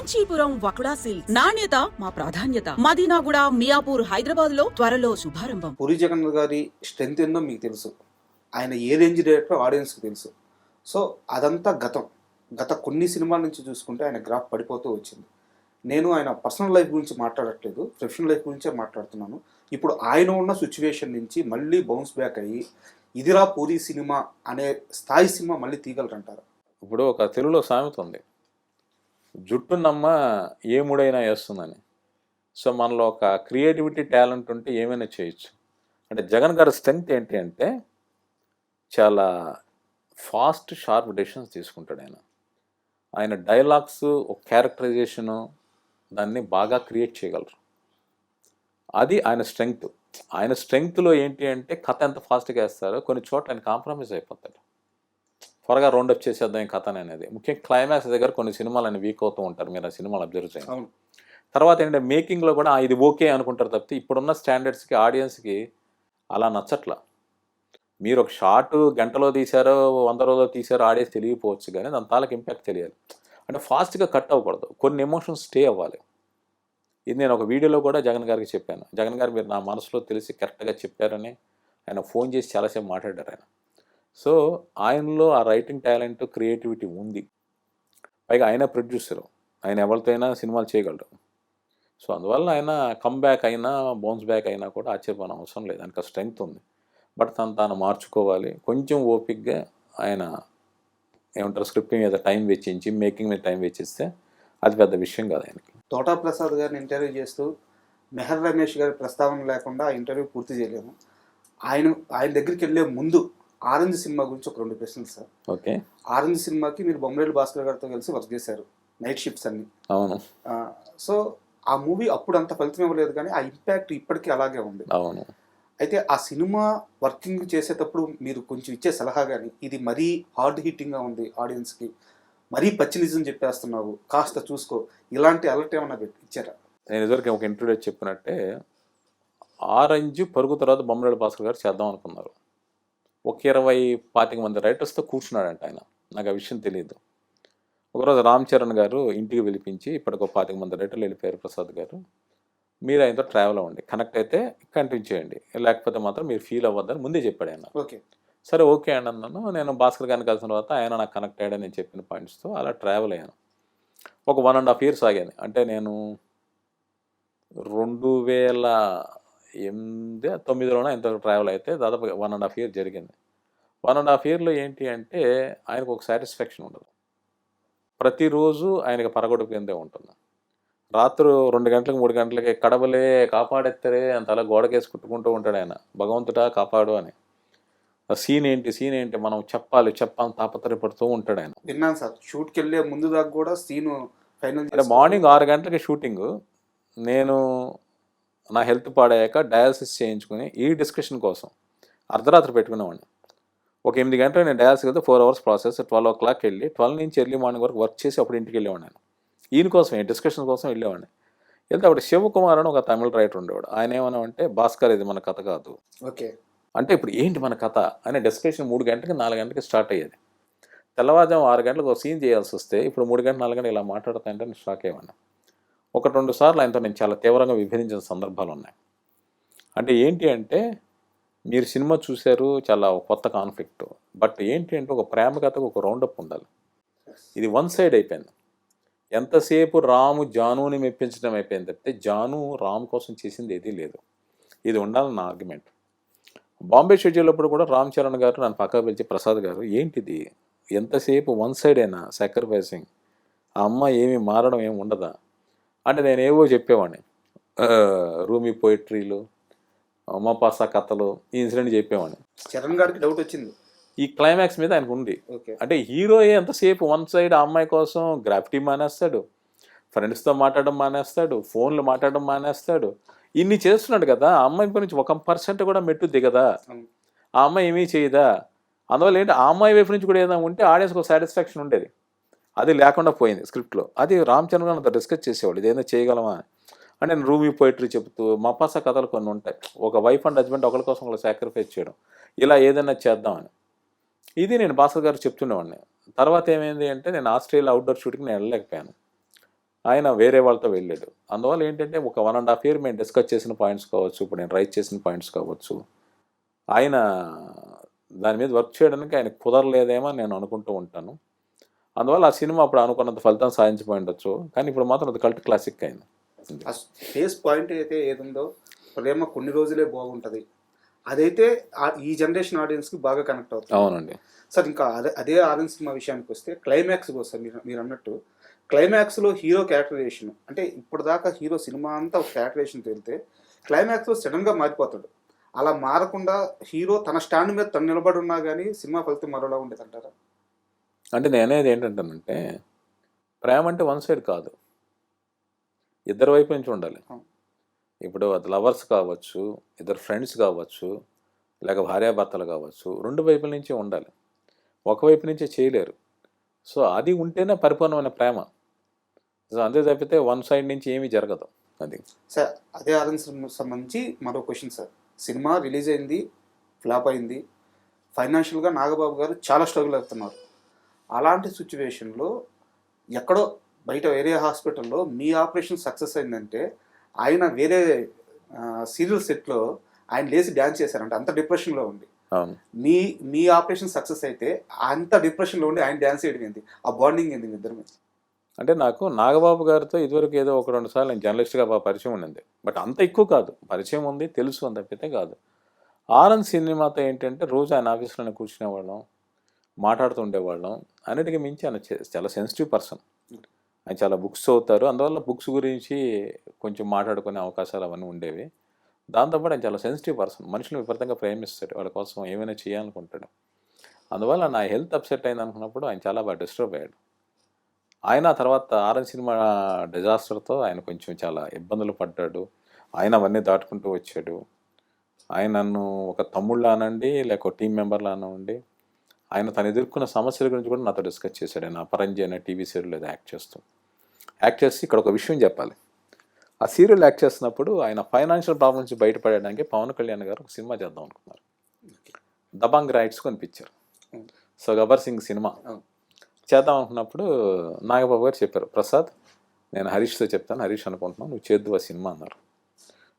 Kanchipuram వకుడా silks నాణ్యత మా ప్రాధాన్యత. మదీనాగూడ, మియాపూర్, హైదరాబాద్ లో త్వరలో శుభారంభం. పూరి జగన్ గారి స్ట్రెంత్ ఏందో మీకు తెలుసు, ఆయన ఏ రేంజ్ డైరెక్టర్ ఆడియన్స్కి తెలుసు. సో అదంతా గత కొన్ని సినిమాల నుంచి చూసుకుంటే ఆయన గ్రాఫ్ పడిపోతూ వచ్చింది. నేను ఆయన పర్సనల్ లైఫ్ గురించి మాట్లాడట్లేదు, ప్రొఫెషనల్ లైఫ్ గురించే మాట్లాడుతున్నాను. ఇప్పుడు ఆయన ఉన్న సిచ్యువేషన్ నుంచి మళ్ళీ బౌన్స్ బ్యాక్ అయ్యి ఇదిరా పూరి సినిమా అనే స్థాయి సినిమా మళ్ళీ తీయగలరంటారు. ఇప్పుడు ఒక తెలుగులో సామెత ఉంది, జుట్టునమ్మ ఏ ముడైనా వేస్తుందని. సో మనలో ఒక క్రియేటివిటీ టాలెంట్ ఉంటే ఏమైనా చేయొచ్చు. అంటే జగన్ గారి స్ట్రెంగ్త్ ఏంటి అంటే చాలా ఫాస్ట్ షార్ప్ డెసిషన్స్ తీసుకుంటాడు ఆయన డైలాగ్స్, ఒక క్యారెక్టరైజేషను, దాన్ని బాగా క్రియేట్ చేయగలరు. అది ఆయన స్ట్రెంగ్త్. ఆయన స్ట్రెంగ్త్లో ఏంటి అంటే కథ ఎంత ఫాస్ట్గా వేస్తారో కొన్ని చోట్ల ఆయన కాంప్రమైజ్ అయిపోతాడు. త్వరగా రౌండప్ చేసేద్దాం ఈ కథని అనేది. ముఖ్యంగా క్లైమాక్స్ దగ్గర కొన్ని సినిమాలు ఆయన వీక్ అవుతూ ఉంటారు, మీరు ఆ సినిమాలు అబ్జర్వ్ చేయండి. తర్వాత ఏంటంటే మేకింగ్లో కూడా ఇది ఓకే అనుకుంటారు తప్పితే ఇప్పుడున్న స్టాండర్డ్స్కి ఆడియన్స్కి అలా నచ్చట్లా. మీరు ఒక షార్ట్ గంటలో తీశారో 100 రోజుల్లో తీశారో ఆడియన్స్ తెలియకపోవచ్చు, కానీ దాని తాలూకు ఇంపాక్ట్ తెలియాలి. అంటే ఫాస్ట్గా కట్ అవ్వకూడదు, కొన్ని ఎమోషన్స్ స్టే అవ్వాలి. ఇది నేను ఒక వీడియోలో కూడా జగన్ గారికి చెప్పాను. జగన్ గారు మీరు నా మనసులో తెలిసి కరెక్ట్గా చెప్పారని ఆయన ఫోన్ చేసి చాలాసేపు మాట్లాడారు ఆయన. సో ఆయనలో ఆ రైటింగ్ టాలెంట్, క్రియేటివిటీ ఉంది. పైగా ఆయన ప్రొడ్యూసరు, ఆయన ఎవరితో అయినా సినిమాలు చేయగలరు. సో అందువల్ల ఆయన కమ్బ్యాక్ అయినా బౌన్స్ బ్యాక్ అయినా కూడా ఆశ్చర్యపోవడం అవసరం లేదు, ఆయనకు స్ట్రెంగ్త్ ఉంది. బట్ తాను మార్చుకోవాలి. కొంచెం ఓపిక్గా ఆయన ఏమంటారు స్క్రిప్టింగ్ మీద టైం వెచ్చించి, మేకింగ్ మీద టైం వెచ్చిస్తే అది పెద్ద విషయం కాదు ఆయనకి. తోటా ప్రసాద్ గారిని ఇంటర్వ్యూ చేస్తూ మెహర్ రమేష్ గారి ప్రస్తావన లేకుండా ఆ ఇంటర్వ్యూ పూర్తి చేయలేము. ఆయన దగ్గరికి వెళ్ళే ముందు ఆరెంజ్ సినిమా గురించి ఒక 2 ప్రశ్నలు సార్. ఓకే. ఆరెంజ్ సినిమాకి మీరు బొమ్మరేలు భాస్కర్ గారితో కలిసి వర్క్ చేశారు, నైట్ షిఫ్ట్స్ అన్ని. అవును. సో ఆ మూవీ అప్పుడు అంత ఫలితం ఇవ్వలేదు, కానీ ఆ ఇంపాక్ట్ ఇప్పటికీ అలాగే ఉంది. అవును. అయితే ఆ సినిమా వర్కింగ్ చేసేటప్పుడు మీరు కొంచెం ఇచ్చే సలహా కానీ, ఇది మరీ హార్డ్ హిట్టింగ్గా ఉంది ఆడియన్స్కి, మరీ పచ్చి నిజం చెప్పేస్తున్నావు, కాస్త చూసుకో, ఇలాంటి అలర్ట్ ఏమన్నా ఇచ్చారా? నేను ఎదురుగా ఒక ఇంటర్వ్యూ చెప్పినట్టే ఆరెంజ్ పరుగు తర్వాత బొమ్మరేలు భాస్కర్ గారు చేద్దాం అనుకున్నారు. ఒక 20-25 మంది రైటర్స్తో కూర్చున్నాడంట ఆయన. నాకు ఆ విషయం తెలియదు. ఒకరోజు రామ్ చరణ్ గారు ఇంటికి పిలిపించి, ఇప్పటికి 25 మంది రైటర్లు వెళ్ళిపోయారు ప్రసాద్ గారు, మీరు ఆయనతో ట్రావెల్ అవ్వండి, కనెక్ట్ అయితే కంటిన్యూ చేయండి, లేకపోతే మాత్రం మీరు ఫీల్ అవ్వద్దని ముందే చెప్పాడు ఆయన. ఓకే, సరే ఓకే అండి అన్నాను. నేను భాస్కర్ గారిని కలిసిన తర్వాత ఆయన నాకు కనెక్ట్ అయ్యాడని నేను చెప్పిన పాయింట్స్తో అలా ట్రావెల్ అయ్యాను. ఒక 1.5 years ఆగాను. అంటే నేను 2008-9లోనే ఆయనతో ట్రావెల్ అయితే దాదాపు 1.5 year జరిగింది. 1.5 yearలో ఏంటి అంటే ఆయనకు ఒక సాటిస్ఫాక్షన్ ఉండదు. ప్రతిరోజు ఆయనకి పరగొడుకుందే ఉంటుంది. రాత్రి 2 గంటలకు 3 గంటలకి కడవలే కాపాడెత్తరే అని తల గోడకేసి కుట్టుకుంటూ ఉంటాడు ఆయన, భగవంతుడా కాపాడు అని. సీన్ ఏంటి మనం చెప్పాలి తాపత్రయపడుతూ ఉంటాడు ఆయన. విన్నాను సార్, షూట్కి వెళ్ళే ముందు దాకా కూడా సీన్ ఫైనల్. అంటే మార్నింగ్ 6 గంటలకి షూటింగ్, నేను నా హెల్త్ పాడయ్యాక డయాలసిస్ చేయించుకుని ఈ డిస్కషన్ కోసం అర్ధరాత్రి పెట్టుకునేవాడిని. ఒక 8 గంటలు నేను డయాలసిస్ వెళ్తే 4 hours ప్రాసెస్, 12 o'clock వెళ్ళి 12 నుంచి ఎర్లీ మార్నింగ్ వరకు వర్క్ చేసి అప్పుడు ఇంటికి వెళ్ళేవాడిని. నేను ఈయన కోసం డిస్కషన్ కోసం వెళ్ళేవాడిని. వెళ్తే అప్పుడు శివకుమార్ అని ఒక తమిళ రైటర్ ఉండేవాడు. ఆయన ఏమన్నామంటే, భాస్కర్ ఇది మన కథ కాదు. ఓకే. అంటే ఇప్పుడు ఏంటి మన కథ అనే డిస్కషన్ 3 గంటలకి 4 గంటలకి స్టార్ట్ అయ్యేది. తెల్లవారుజాము 6 గంటలకు ఒక సీన్ చేయాల్సి వస్తే ఇప్పుడు 3 గంటలు 4 గంటలు ఇలా మాట్లాడుతాయంటే నేను షాక్ అయ్యాను. 1-2 సార్లు ఆయనతో నేను చాలా తీవ్రంగా విభేదించిన సందర్భాలు ఉన్నాయి. అంటే ఏంటి అంటే, మీరు సినిమా చూశారు, చాలా కొత్త కాన్ఫ్లిక్ట్, బట్ ఏంటి అంటే ఒక ప్రేమ కథకు ఒక రౌండప్ ఉండాలి. ఇది వన్ సైడ్ అయిపోయింది. ఎంతసేపు రాము జానుని మెప్పించడం అయిపోయింది తప్పితే జాను రామ్ కోసం చేసింది ఏదీ లేదు. ఇది ఉండాలని నా ఆర్గ్యుమెంట్. బాంబే షెడ్యూల్ అప్పుడు కూడా రామ్ చరణ్ గారు నన్ను పక్క పిలిచి, ప్రసాద్ గారు ఏంటిది ఎంతసేపు వన్ సైడ్ అయినా సాక్రిఫైసింగ్, ఆ అమ్మాయి ఏమీ మారడం ఏమి ఉండదా అంటే నేను ఏవో చెప్పేవాడిని, రూమీ పోయిట్రీలు, మపాసా కథలు, ఈ ఇన్సిడెంట్ చెప్పేవాడిని. చరణ్ గారికి డౌట్ వచ్చింది ఈ క్లైమాక్స్ మీద ఆయనకు ఉంది. అంటే హీరో ఎంతసేపు వన్ సైడ్ ఆ అమ్మాయి కోసం గ్రాఫిటీ మానేస్తాడు, ఫ్రెండ్స్తో మాట్లాడడం మానేస్తాడు, ఫోన్లు మాట్లాడడం మానేస్తాడు, ఇన్ని చేస్తున్నాడు కదా. ఆ అమ్మాయి గురించి 1% కూడా మెట్టుద్ది కదా, ఆ అమ్మాయి ఏమీ చేయదా. అందువల్ల ఏంటి, ఆ అమ్మాయి వైపు నుంచి కూడా ఏదైనా ఉంటే ఆడియన్స్కి ఒక సాటిస్ఫాక్షన్ ఉండేది. అది లేకుండా పోయింది స్క్రిప్ట్లో. అది రామ్ చరణ్ గారు అంత డిస్కస్ చేసేవాడు, ఇదేదో చేయగలమా అంటే. నేను రూమీ పోయిటరీ చెబుతూ మపాసా కథలు కొన్ని ఉంటాయి, ఒక వైఫ్ అండ్ హస్బెండ్ ఒకరి కోసం ఒకరు సాక్రిఫైస్ చేయడం, ఇలా ఏదైనా చేద్దామని. ఇది నేను భాస్కర్ గారు చెప్తుండేవాడిని. తర్వాత ఏమైంది అంటే, నేను ఆస్ట్రేలియా అవుట్డోర్ షూటింగ్ నేను వెళ్ళలేకపోయాను. ఆయన వేరే వాళ్ళతో వెళ్ళాడు. అందువల్ల ఏంటంటే ఒక 1.5 ఇయర్ మేము డిస్కస్ చేసిన పాయింట్స్ కావచ్చు, ఇప్పుడు నేను రైట్ చేసిన పాయింట్స్ కావచ్చు, ఆయన దాని మీద వర్క్ చేయడానికి ఆయనకు కుదరలేదేమో అని నేను అనుకుంటూ ఉంటాను. అందువల్ల ఆ సినిమా అప్పుడు అనుకున్నంత ఫలితం సాధించిపోయి ఉండొచ్చు, కానీ ఇప్పుడు మాత్రం అది కల్ట్ క్లాసిక్ అయింది. ఆ ఫేస్ పాయింట్ అయితే ఏదుందో, ప్రేమ కొన్ని రోజులే బాగుంటుంది, అదైతే ఈ జనరేషన్ ఆడియన్స్కి బాగా కనెక్ట్ అవుతుంది. అవునండి సార్. ఇంకా అదే ఆరెంజ్ సినిమా విషయానికి వస్తే క్లైమాక్స్ వస్తారు. మీరు అన్నట్టు క్లైమాక్స్లో హీరో క్యారెక్టరైజేషన్, అంటే ఇప్పటిదాకా హీరో సినిమా అంతా ఒక క్యారెక్టరైజేషన్ తెలితే క్లైమాక్స్లో సడన్గా మారిపోతాడు. అలా మారకుండా హీరో తన స్టాండ్ మీద తను నిలబడి ఉన్నా కానీ సినిమా ఫలితం మరోలా ఉండేది అంటారా? అంటే నేనేది ఏంటంటానంటే, ప్రేమ అంటే వన్ సైడ్ కాదు, ఇద్దరు వైపు నుంచి ఉండాలి. ఇప్పుడు అది లవర్స్ కావచ్చు, ఇద్దరు ఫ్రెండ్స్ కావచ్చు, లేక భార్యాభర్తలు కావచ్చు, రెండు వైపుల నుంచి ఉండాలి, ఒకవైపు నుంచే చేయలేరు. సో అది ఉంటేనే పరిపూర్ణమైన ప్రేమ. సో అంతే తప్పితే వన్ సైడ్ నుంచి ఏమీ జరగదు. అది సార్. అదే ఆరెంజ్ సంబంధించి మరో క్వశ్చన్ సార్. సినిమా రిలీజ్ అయింది, ఫ్లాప్ అయింది, ఫైనాన్షియల్గా నాగబాబు గారు చాలా స్ట్రగుల్ అవుతున్నారు. అలాంటి సిచ్యువేషన్లో ఎక్కడో బయట వేరే హాస్పిటల్లో మీ ఆపరేషన్ సక్సెస్ అయిందంటే ఆయన వేరే సీరియల్ సెట్లో ఆయన లేచి డ్యాన్స్ చేశారంట, అంత డిప్రెషన్లో ఉండి. మీ ఆపరేషన్ సక్సెస్ అయితే అంత డిప్రెషన్లో ఉండి ఆయన డ్యాన్స్ చేయడం ఏంటి? ఆ బాండింగ్ ఏంటి మీ ఇద్దరి మీద? అంటే నాకు నాగబాబు గారితో ఇదివరకు ఏదో 1-2 సార్లు నేను జర్నలిస్ట్గా పరిచయం ఉండింది, బట్ అంత ఎక్కువ కాదు, పరిచయం ఉంది, తెలుసు అని తప్పితే కాదు. ఆరెంజ్ సినిమాతో ఏంటంటే రోజు ఆయన ఆఫీస్లోనే కూర్చునేవాళ్ళం, మాట్లాడుతూ ఉండేవాళ్ళం. అన్నిటికీ మించి ఆయన చాలా సెన్సిటివ్ పర్సన్. ఆయన చాలా బుక్స్ చదువుతారు, అందువల్ల బుక్స్ గురించి కొంచెం మాట్లాడుకునే అవకాశాలు అవన్నీ ఉండేవి. దాంతోపాటు ఆయన చాలా సెన్సిటివ్ పర్సన్, మనుషులు విపరీతంగా ప్రేమిస్తాడు, వాళ్ళ కోసం ఏమైనా చేయాలనుకుంటాడు. అందువల్ల నా హెల్త్ అప్సెట్ అయింది అనుకున్నప్పుడు ఆయన చాలా బాగా డిస్టర్బ్ అయ్యాడు. ఆయన తర్వాత ఆరెంజ్ సినిమా డిజాస్టర్తో ఆయన కొంచెం చాలా ఇబ్బందులు పడ్డాడు. ఆయన అవన్నీ దాటుకుంటూ వచ్చాడు. ఆయన నన్ను ఒక తమ్ముళ్ళ అనండి, లేక టీం మెంబర్లా అనండి, ఆయన తను ఎదుర్కొన్న సమస్యల గురించి కూడా నాతో డిస్కస్ చేశాడు. ఆయన అపరంజి అనే టీవీ సీరియల్ ఏదో యాక్ట్ చేసి ఇక్కడ ఒక విషయం చెప్పాలి. ఆ సీరియల్ యాక్ట్ చేస్తున్నప్పుడు ఆయన ఫైనాన్షియల్ ప్రాబ్లమ్ నుంచి బయటపడడానికి పవన్ కళ్యాణ్ గారు ఒక సినిమా చేద్దాం అనుకున్నారు. దబాంగ్ రైట్స్ కొనిపించారు. సో గబ్బర్ సింగ్ సినిమా చేద్దాం అనుకున్నప్పుడు నాగబాబు గారు చెప్పారు, ప్రసాద్ నేను హరీష్తో చెప్తాను, హరీష్ అనుకుంటున్నాను, నువ్వు చేద్దు ఆ సినిమా అన్నారు.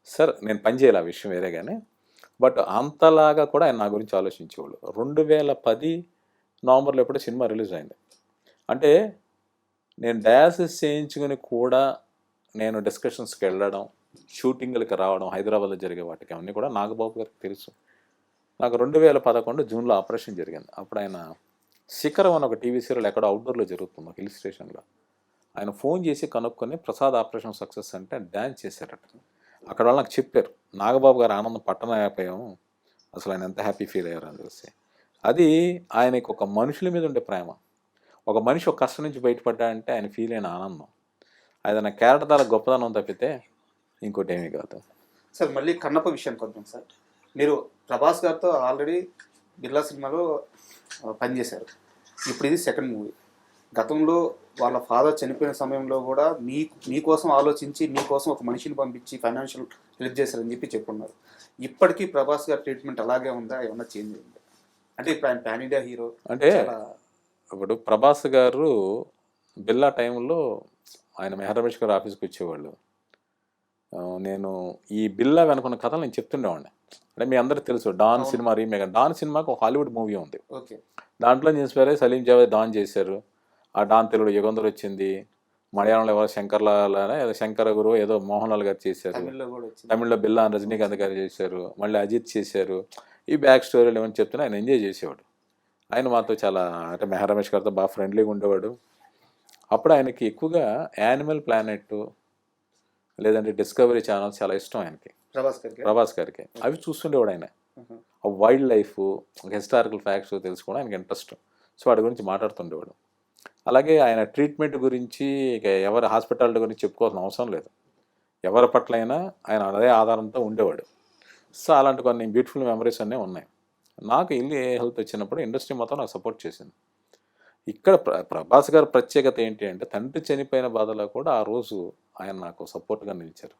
సార్ నేను పని చేయాలి ఆ విషయం వేరే కానీ, బట్ అంతలాగా కూడా ఆయన నా గురించి ఆలోచించేవాళ్ళు. 2010 నవంబర్లో ఎప్పుడో సినిమా రిలీజ్ అయింది. అంటే నేను డయాలసిస్ చేయించుకుని కూడా నేను డిస్కషన్స్కి వెళ్ళడం, షూటింగ్లకి రావడం, హైదరాబాద్లో జరిగే వాటికి అవన్నీ కూడా నాగబాబు గారికి తెలుసు. నాకు 2011 జూన్లో ఆపరేషన్ జరిగింది. అప్పుడు ఆయన శిఖరం అని ఒక టీవీ సీరియల్ ఎక్కడో అవుట్డోర్లో జరుగుతుంది, ఒక హిల్ స్టేషన్లో. ఆయన ఫోన్ చేసి కనుక్కొని ప్రసాద్ ఆపరేషన్ సక్సెస్ అంటే డ్యాన్స్ చేశారట. అక్కడ వాళ్ళు నాకు చెప్పారు, నాగబాబు గారు ఆనందం పట్టణమైపోయాము, అసలు ఆయన ఎంత హ్యాపీ ఫీల్ అయ్యారు అని తెలిసి. అది ఆయనకి ఒక మనుషుల మీద ఉండే ప్రేమ. ఒక మనిషి ఒక కష్టం నుంచి బయటపడ్డా అంటే ఆయన ఫీల్ అయిన ఆనందం, అది నా క్యారెక్టర్ ద్వారా గొప్పదనం తప్పితే ఇంకోటి ఏమీ కాదు. సార్ మళ్ళీ కన్నప్ప విషయానికి వద్దాం సార్. మీరు ప్రభాస్ గారితో ఆల్రెడీ బిర్లా సినిమాలో పనిచేశారు, ఇప్పుడు ఇది సెకండ్ మూవీ. గతంలో వాళ్ళ ఫాదర్ చనిపోయిన సమయంలో కూడా మీకోసం ఆలోచించి మీకోసం ఒక మనిషిని పంపించి ఫైనాన్షియల్ హెల్ప్ చేశారని చెప్పున్నారు. ఇప్పటికీ ప్రభాస్ గారి ట్రీట్మెంట్ అలాగే ఉందా, ఏమన్నా చేంజ్ అయిందా? అంటే ఇప్పుడు ఆయన పాన్ ఇండియా హీరో. అంటే ఇప్పుడు ప్రభాస్ గారు బిర్లా టైంలో ఆయన మెహర్ రమేష్ గారు ఆఫీస్కి వచ్చేవాళ్ళు. నేను ఈ బిర్లా వెనుకున్న కథలు నేను చెప్తుండేవాడిని. అంటే మీ అందరికీ తెలుసు డాన్ సినిమా రీమేక్. డాన్ సినిమాకి ఒక హాలీవుడ్ మూవీ ఉంది, దాంట్లో ఇన్స్పైర్ అయ్యి సలీం జావేద్ డాన్ చేశారు. ఆ డాన్ తెలుగులో యుగంధర్ వచ్చింది, మలయాళంలో ఎవరో శంకర్లాల్ ఏదో శంకర గురు ఏదో మోహన్ లాల్ గారు చేశారు, తమిళ్లో బిల్లా రజనీకాంత్ గారు చేశారు, మళ్ళీ అజిత్ చేశారు. ఈ బ్యాక్ స్టోరీలు ఏమని చెప్తున్నా ఆయన ఎంజాయ్ చేసేవాడు. ఆయన మాతో చాలా అంటే మెహర్ రమేష్ గారితో బాగా ఫ్రెండ్లీగా ఉండేవాడు. అప్పుడు ఆయనకి ఎక్కువగా యానిమల్ ప్లానెట్ లేదంటే డిస్కవరీ ఛానల్స్ చాలా ఇష్టం ఆయనకి, ప్రభాస్ గారికి. అవి చూస్తుండేవాడు ఆయన. ఆ వైల్డ్ లైఫ్, హిస్టారికల్ ఫ్యాక్ట్స్ తెలుసుకోవడం ఆయనకి ఇంట్రెస్ట్. సో వాటి గురించి మాట్లాడుతుండేవాడు. అలాగే ఆయన ట్రీట్మెంట్ గురించి ఇక ఎవరి హాస్పిటాలిటీ గురించి చెప్పుకోవాల్సిన అవసరం లేదు, ఎవరి పట్ల అయినా ఆయన అదే ఆధారంతో ఉండేవాడు. సో అలాంటి కొన్ని బ్యూటిఫుల్ మెమరీస్ అన్నీ ఉన్నాయి. నాకు ఇల్లు హెల్త్ వచ్చినప్పుడు ఇండస్ట్రీ మొత్తం నాకు సపోర్ట్ చేసింది. ఇక్కడ ప్రభాస్ గారి ప్రత్యేకత ఏంటి అంటే తండ్రి చనిపోయిన బాధలో కూడా ఆ రోజు ఆయన నాకు సపోర్ట్గా నిలిచారు.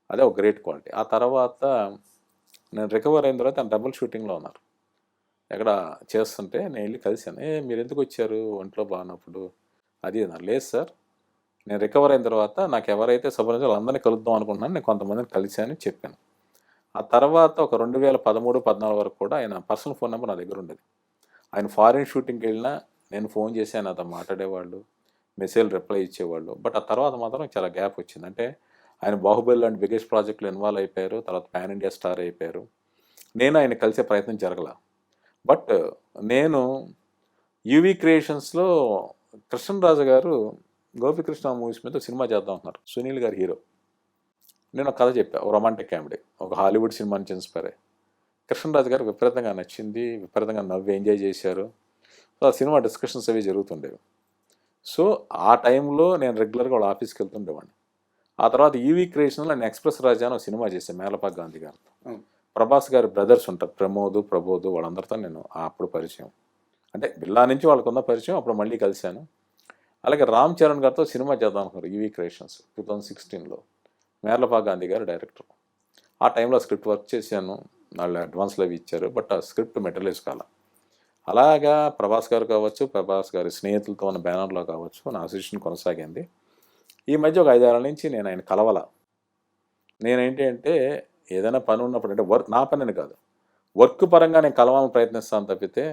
అదే ఒక గ్రేట్ క్వాలిటీ. ఆ తర్వాత నేను రికవర్ అయిన తర్వాత ఆయన డబుల్ షూటింగ్లో ఉన్నారు, ఎక్కడ చేస్తుంటే నేను వెళ్ళి కలిశాను. మీరు ఎందుకు వచ్చారు, ఒంట్లో బాగున్నప్పుడు అది అన్నారు. లేదు సార్, నేను రికవర్ అయిన తర్వాత నాకు ఎవరైతే సూపర్వైజర్ వాళ్ళందరినీ కలుద్దాం అనుకుంటున్నాను, నేను కొంతమందిని కలిశాను చెప్పాను. ఆ తర్వాత ఒక 2013, 14 వరకు కూడా ఆయన పర్సనల్ ఫోన్ నెంబర్ నా దగ్గర ఉండేది. ఆయన ఫారిన్ షూటింగ్కి వెళ్ళినా నేను ఫోన్ చేసి ఆయన అతను మాట్లాడేవాళ్ళు, మెసేజ్ రిప్లై ఇచ్చేవాళ్ళు. బట్ ఆ తర్వాత మాత్రం చాలా గ్యాప్ వచ్చింది. అంటే ఆయన బాహుబలి లాంటి బిగ్గెస్ట్ ప్రాజెక్టులు ఇన్వాల్వ్ అయిపోయారు, తర్వాత పాన్ ఇండియా స్టార్ అయిపోయారు. నేను ఆయన కలిసే ప్రయత్నం జరగల. బట్ నేను యూవీ క్రియేషన్స్లో కృష్ణరాజు గారు గోపికృష్ణ మూవీస్ మీద సినిమా చేద్దాం అంటున్నారు, సునీల్ గారు హీరో. నేను ఒక కథ చెప్పాను, రొమాంటిక్ కామెడీ, ఒక హాలీవుడ్ సినిమా నుంచి ఇన్స్పైర్ అయ్యి. కృష్ణరాజు గారు విపరీతంగా నచ్చింది, విపరీతంగా నవ్వి ఎంజాయ్ చేశారు. సో ఆ సినిమా డిస్కషన్స్ అవి జరుగుతుండేవి. సో ఆ టైంలో నేను రెగ్యులర్గా వాళ్ళ ఆఫీస్కి వెళ్తుండేవాడిని. ఆ తర్వాత ఈవీ క్రియేషన్లో నేను ఎక్స్ప్రెస్ రాజా అని ఒక సినిమా చేశాను మేలపాక్ గాంధీ గారితో. ప్రభాస్ గారి బ్రదర్స్ ఉంటారు, ప్రబోధ్ వాళ్ళందరితో నేను అప్పుడు పరిచయం. అంటే బిల్లా నుంచి వాళ్ళకున్న పరిచయం, అప్పుడు మళ్ళీ కలిశాను. అలాగే రామ్ చరణ్ గారితో సినిమా చేద్దాం అనుకున్నారు ఈవీ క్రియేషన్స్ 2016లో. మేర్లపాక్ గాంధీ గారు డైరెక్టర్. ఆ టైంలో స్క్రిప్ట్ వర్క్ చేశాను, వాళ్ళు అడ్వాన్స్లో అవి ఇచ్చారు. బట్ ఆ స్క్రిప్ట్ మెటీరియలైజ్ కాల. అలాగా ప్రభాస్ గారు కావచ్చు, ప్రభాస్ గారి స్నేహితులతో ఉన్న బ్యానర్లో కావచ్చు నా అసోసియేషన్ కొనసాగింది. ఈ మధ్య ఒక 5 ఏళ్ల నుంచి నేను ఆయన కలవాల. నేనేంటి అంటే ఏదైనా పని ఉన్నప్పుడు, అంటే వర్క్ నా పనిని కాదు, వర్క్ పరంగా నేను కలవాలని ప్రయత్నిస్తాను తప్పితే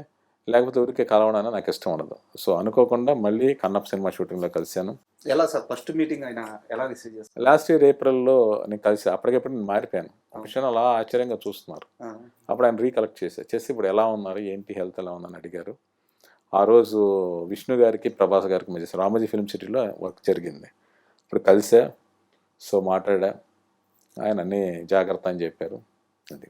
లేకపోతే ఊరికే కలవడానికి నాకు ఇష్టం ఉండదు. సో అనుకోకుండా మళ్ళీ కన్నప్ప సినిమా షూటింగ్లో కలిశాను. ఎలా సార్ ఫస్ట్ మీటింగ్ ఆయన ఎలా రిసీవ్ చేస్తారు? లాస్ట్ ఇయర్ ఏప్రిల్లో నేను కలిసి, అప్పటికప్పుడు నేను మారిపోయాను. విషయం అలా ఆశ్చర్యంగా చూస్తున్నారు. అప్పుడు ఆయన రీకలెక్ట్ చేసి ఇప్పుడు ఎలా ఉన్నారు, ఏంటి హెల్త్ ఎలా ఉందని అడిగారు. ఆ రోజు విష్ణు గారికి, ప్రభాస్ గారికి మధ్య రామోజీ ఫిల్మ్ సిటీలో వర్క్ జరిగింది. ఇప్పుడు కలిసా, సో మాట్లాడా, ఆయన అన్నీ జాగ్రత్త అని చెప్పారు. అది